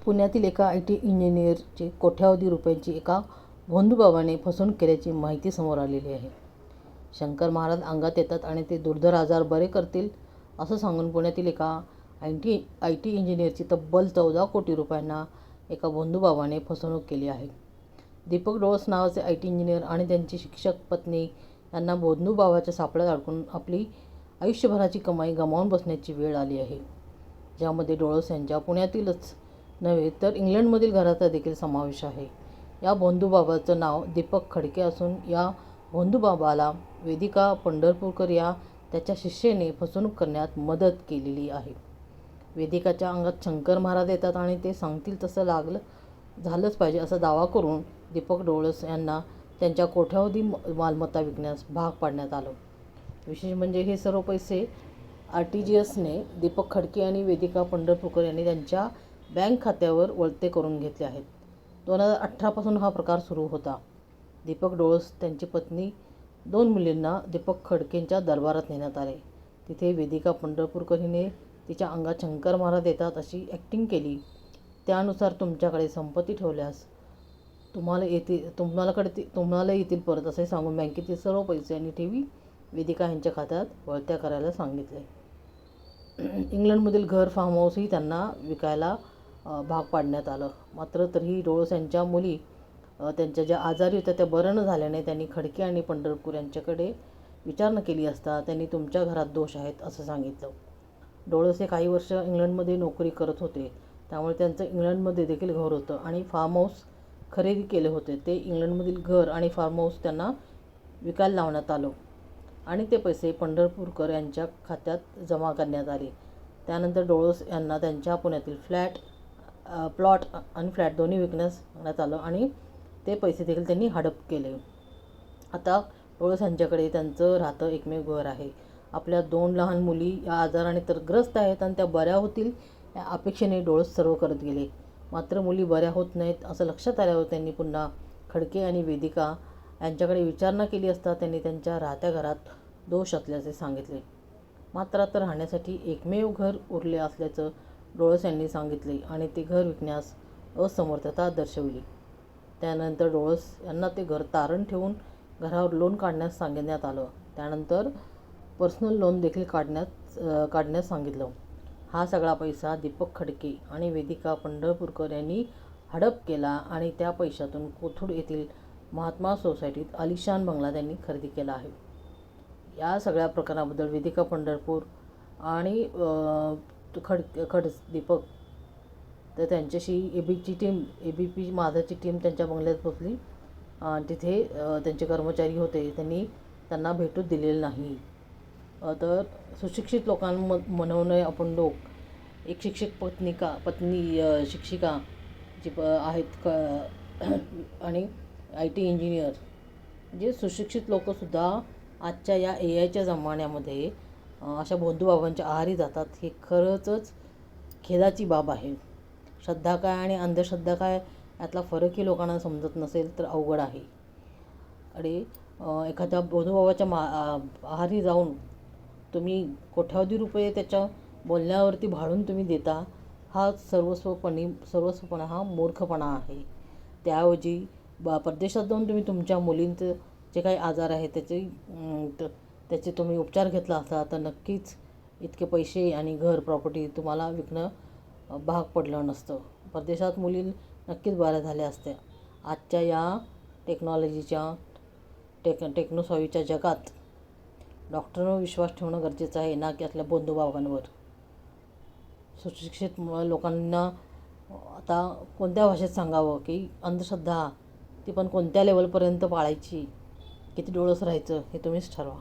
पुण्यातील एका IT इंजिनिअरची कोट्यावधी रुपयांची एका भोंदूबाबाने फसवणूक केल्याची माहिती समोर आलेली आहे. शंकर महाराज अंगात येतात आणि ते दुर्धर आजार बरे करतील असं सांगून पुण्यातील एका IT इंजिनिअरची तब्बल 14 कोटी रुपयांना एका भोंदूबाबाने फसवणूक केली आहे. दीपक डोळस नावाचे IT इंजिनिअर आणि त्यांची शिक्षक पत्नी यांना भोंदूबाबाच्या सापळ्यात अडकून आपली आयुष्यभराची कमाई गमावून बसण्याची वेळ आली आहे. ज्यामध्ये डोळस यांच्या पुण्यातीलच नव्हे तर इंग्लंडमधील घराचा देखील समावेश आहे. या भोंदूबाबाचं नाव दीपक खडके असून या भोंदूबाबाला वेदिका पंढरपूरकर या त्याच्या शिष्येने फसवणूक करण्यात मदत केलेली आहे. वेदिकाच्या अंगात शंकर महाराज येतात आणि ते सांगतील तसं झालंच पाहिजे असा दावा करून दीपक डोळस यांना त्यांच्या कोट्यावधी मालमत्ता विकण्यास भाग पाडण्यात आलं. विशेष म्हणजे हे सर्व पैसे RTGSने दीपक खडके आणि वेदिका पंढरपूरकर यांनी त्यांच्या बँक खात्यावर वळते करून घेतले आहेत. 2018 पासून हा प्रकार सुरू होता. दीपक डोळस त्यांची पत्नी 2 मुलींना दीपक खडकेंच्या दरबारात नेण्यात आले. तिथे वेदिका पंढरपूरकर हिने तिच्या अंगात शंकर महाराज येतात अशी ॲक्टिंग केली. त्यानुसार तुमच्याकडे संपत्ती ठेवल्यास तुम्हाला येतील परत असे सांगून बँकेतील सर्व पैसे आणि ठेवी वेदिका यांच्या खात्यात वळत्या करायला सांगितले. इंग्लंडमधील घर फार्म हाऊसही त्यांना विकायला भाग पाडण्यात आलं. मात्र तरीही डोळस यांच्या मुली त्यांच्या ज्या आजारी होत्या त्या बरं न झाल्याने त्यांनी खडके आणि पंढरपूर यांच्याकडे विचारणा केली असता त्यांनी तुमच्या घरात दोष आहेत असं सांगितलं. डोळस हे काही वर्ष इंग्लंडमध्ये नोकरी करत होते. त्यामुळे त्यांचं इंग्लंडमध्ये देखील घर होतं आणि फार्म हाऊस खरेदी केले होते. ते इंग्लंडमधील घर आणि फार्म हाऊस त्यांना विकायला लावण्यात आलं आणि ते पैसे पंढरपूरकर यांच्या खात्यात जमा करण्यात आले. त्यानंतर डोळस यांना त्यांच्या पुण्यातील प्लॉट आणि फ्लॅट दोन्ही विकण्यास सांगण्यात आलं आणि ते पैसे देखील त्यांनी हडप केले. आता डोळस यांच्याकडे त्यांचं राहतं एकमेव घर आहे. आपल्या 2 लहान मुली या आजाराने तर ग्रस्त आहेत आणि त्या बऱ्या होतील या अपेक्षेने डोळस सर्व करत गेले. मात्र मुली बऱ्या होत नाहीत असं लक्षात आल्यावर त्यांनी पुन्हा खडके आणि वेदिका यांच्याकडे विचारणा केली असता त्यांनी त्यांच्या राहत्या घरात दोष असल्याचे सांगितले. मात्र आता राहण्यासाठी एकमेव घर उरले असल्याचं डोळस यांनी सांगितले आणि ते घर विकण्यास असमर्थता दर्शवली. त्यानंतर डोळस यांना ते घर तारण ठेवून घरावर लोन काढण्यास सांगण्यात आलं. त्यानंतर पर्सनल लोन देखील काढण्यास सांगितलं. हा सगळा पैसा दीपक खडके आणि वेदिका पंढरपूरकर यांनी हडप केला आणि त्या पैशातून कोथरूड येथील महात्मा सोसायटीत आलिशान बंगला त्यांनी खरेदी केला आहे. या सगळ्या प्रकाराबद्दल वेदिका पंढरपूर आणि दीपक तर त्यांच्याशी ABP माझाची टीम त्यांच्या बंगल्यात पोचली. तिथे त्यांचे कर्मचारी होते. त्यांना भेटूच दिलेलं नाही. तर सुशिक्षित म्हणून आपण लोक एक पत्नी शिक्षिका जी आहेत आणि IT इंजिनियर जे सुशिक्षित लोकसुद्धा आजच्या या AIच्या जमान्यामध्ये अशा भोंदूबाबांच्या आहारी जातात. हे खरंच खेदाची बाब आहे. श्रद्धा काय आणि अंधश्रद्धा काय यातला फरकही लोकांना समजत नसेल तर अवघड आहे. आणि एखाद्या भोंदूबाबाच्या आहारी जाऊन तुम्ही कोट्यावधी रुपये त्याच्या बोलण्यावरती भाडून तुम्ही देता हा सर्वस्वपणा हा मूर्खपणा आहे. त्याऐवजी परदेशात जाऊन तुम्ही तुमच्या मुलींचं जे काही आजार आहे त्याचे तुम्ही उपचार घेतला असता तर नक्कीच इतके पैसे आणि घर प्रॉपर्टी तुम्हाला विकणं भाग पडलं नसतं. परदेशात मुली नक्कीच बऱ्या झाल्या असत्या. आजच्या या टेक्नॉलॉजीच्या टेक्नोसॉवीच्या जगात डॉक्टरांवर विश्वास ठेवणं गरजेचं आहे ना की आपल्या भोंदूबाबांवर. सुशिक्षित लोकांना आता कोणत्या भाषेत सांगावं की अंधश्रद्धा ती पण कोणत्या लेवलपर्यंत पाळायची, किती डोळस राहायचं हे तुम्हीच ठरवा.